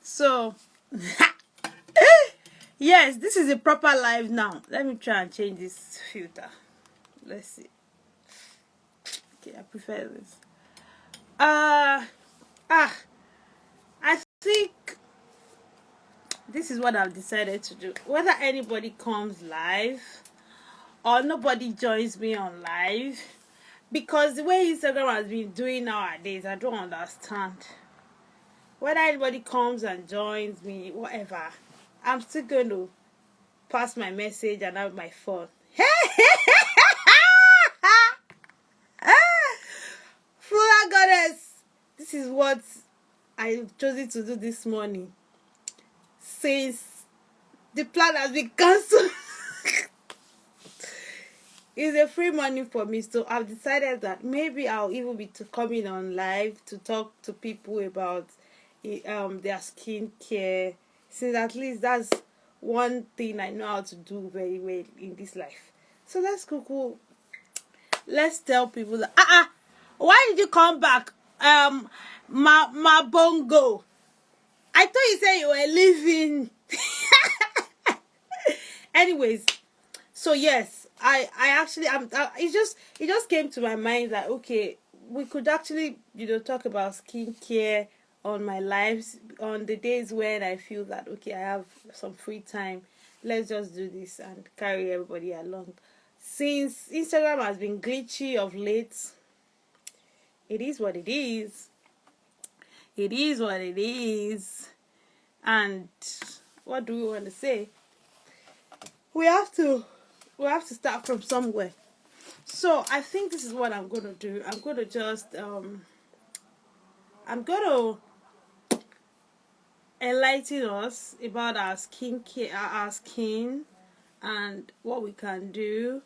So, yes, this is a proper live now. Let me try and change this filter. Let's see. Okay, I prefer this. Uh, ah, I think this is what I've decided to do. Whether anybody comes live or nobody joins me on live, because the way Instagram has been doing nowadays, I don't understand. Whether anybody comes and joins me, whatever, I'm still going to pass my message and have my phone. Flora goddess, this is what I've chosen to do this morning since the plan has been cancelled. It's a free morning for me, so I've decided that maybe I'll even be coming on live to talk to people about their skincare, since at least that's one thing I know how to do very well in this life. So let's go. Let's tell people that why did you come back? My bongo. I thought you said you were leaving. Anyways, so yes, I actually it just came to my mind that okay, we could actually talk about skincare on my lives on the days when I feel that okay, I have some free time. Let's just do this and carry everybody along. Since Instagram has been glitchy of late, it is what it is. It is what it is. And what do we want to say? We have to start from somewhere. So I think this is what I'm going to do. I'm going to just I'm going to enlighten us about our skincare, our skin, and what we can do.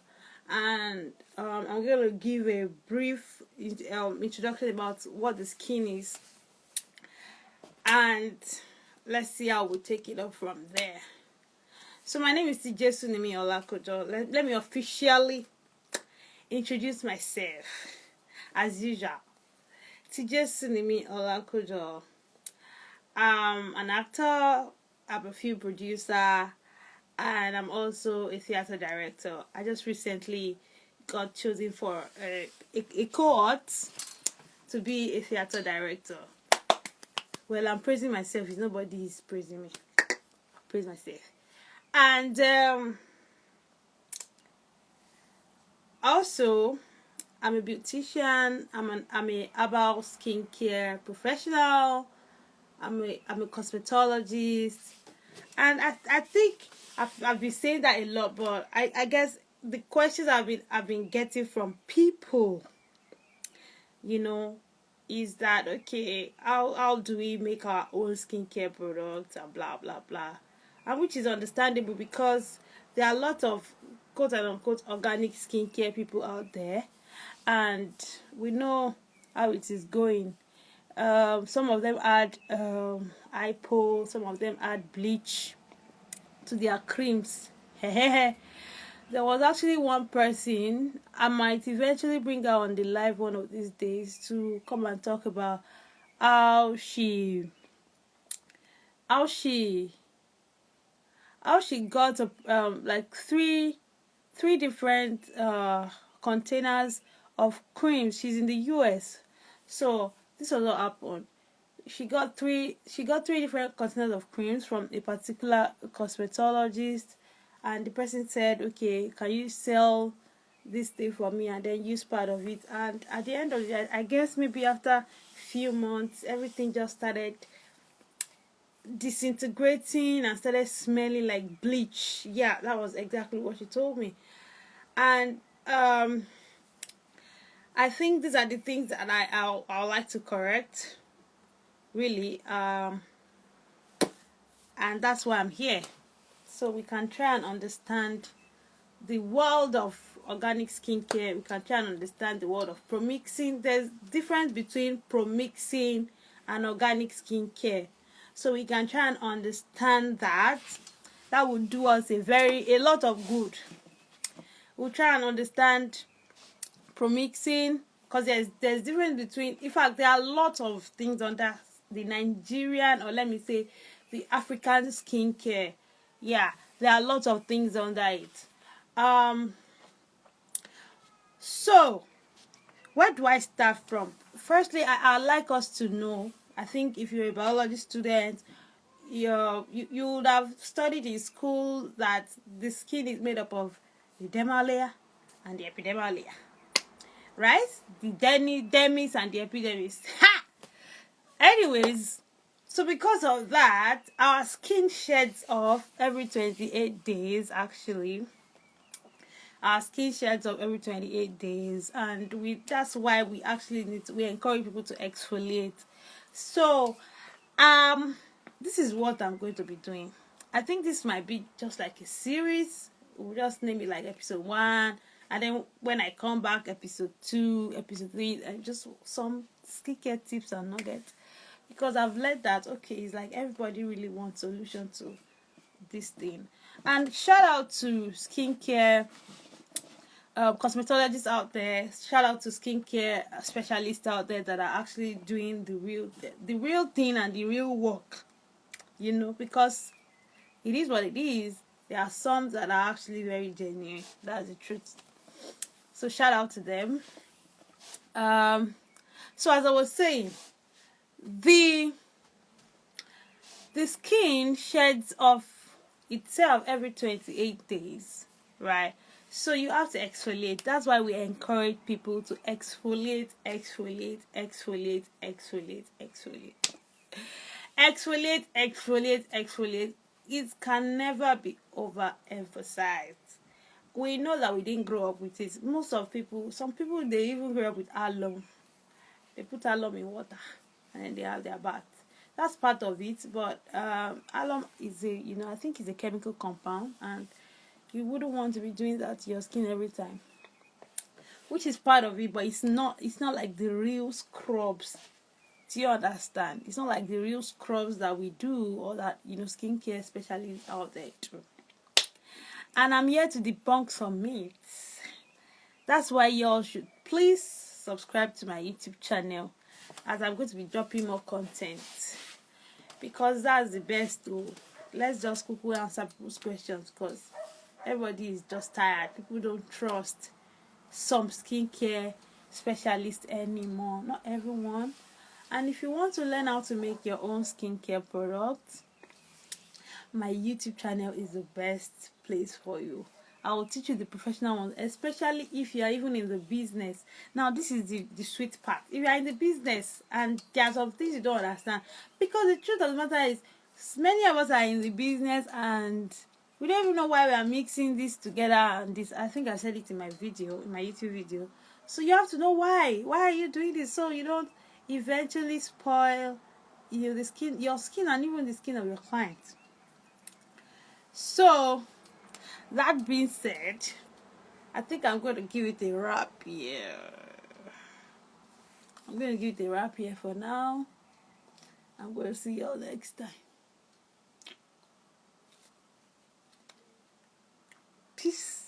And I'm going to give a brief introduction about what the skin is, and let's see how we take it up from there. So my name is Tijesunimi Olakojo. Let me officially introduce myself as usual. Tijesunimi Olakojo. I'm an actor, I'm a film producer, and I'm also a theater director. I just recently got chosen for a cohort to be a theater director. Well, I'm praising myself. If nobody is praising me, I praise myself. And also, I'm a beautician. I'm a herbal skincare professional. I'm a cosmetologist, and I think I've been saying that a lot, but I guess the questions I've been getting from people, is that okay? How do we make our own skincare products and blah blah blah, and which is understandable because there are a lot of quote and unquote organic skincare people out there, and we know how it is going. Some of them add IPO, some of them add bleach to their creams. There was actually one person I might eventually bring her on the live one of these days to come and talk about how she got like three different containers of creams. She's in the US, so this was what happened. She got three different containers of creams from a particular cosmetologist, and the person said, okay, can you sell this thing for me and then use part of it? And at the end of the day, I guess maybe after a few months, everything just started disintegrating and started smelling like bleach. Yeah, that was exactly what she told me. And I think these are the things that I'll like to correct, really, and that's why I'm here, so we can try and understand the world of organic skincare. We can try and understand the world of promixing. There's difference between promixing and organic skincare, so we can try and understand that. That would do us a lot of good. We'll try and understand promixing, because there's difference between, in fact there are lots of things under the Nigerian, or let me say the African skincare. Yeah, there are lots of things under it. So where do I start from? Firstly, I like us to know. I think if you're a biology student, you would have studied in school that the skin is made up of the dermal layer and the epidermal layer, right? The dermis and the epidermis. Ha! Anyways, so because of that, our skin sheds off every 28 days. Actually, our skin sheds off every 28 days, and that's why we actually we encourage people to exfoliate. So this is what I'm going to be doing. I think this might be just like a series. We'll just name it like episode 1, and then when I come back, episode 2, episode 3, and just some skincare tips and nuggets, because I've learned that okay, it's like everybody really wants solution to this thing. And shout out to skincare cosmetologists out there, shout out to skincare specialists out there that are actually doing the real thing and the real work, because it is what it is. There are some that are actually very genuine. That's the truth. So shout out to them. So as I was saying, the skin sheds off itself every 28 days, right? So you have to exfoliate. That's why we encourage people to exfoliate. It can never be overemphasized. We know that we didn't grow up with it. Some people, they even grow up with alum. They put alum in water and then they have their bath. That's part of it, but alum is I think it's a chemical compound, and you wouldn't want to be doing that to your skin every time, which is part of it, but it's not like the real scrubs. Do you understand? It's not like the real scrubs that we do, or that skincare specialists out there do. And I'm here to debunk some myths. That's why y'all should please subscribe to my YouTube channel, as I'm going to be dropping more content, because that's the best tool. Let's just quickly answer people's questions, because everybody is just tired. People don't trust some skincare specialists anymore. Not everyone. And if you want to learn how to make your own skincare products, my YouTube channel is the best place for you. I will teach you the professional ones, especially if you are even in the business. Now, this is the sweet part. If you are in the business and there are some things you don't understand, because the truth of the matter is, many of us are in the business and we don't even know why we are mixing this together and this. I think I said it in my YouTube video. So you have to know why. Why are you doing this, so you don't eventually spoil your skin, and even the skin of your client. So that being said, I think I'm going to give it a wrap here. For now. I'm going to see y'all next time. Peace.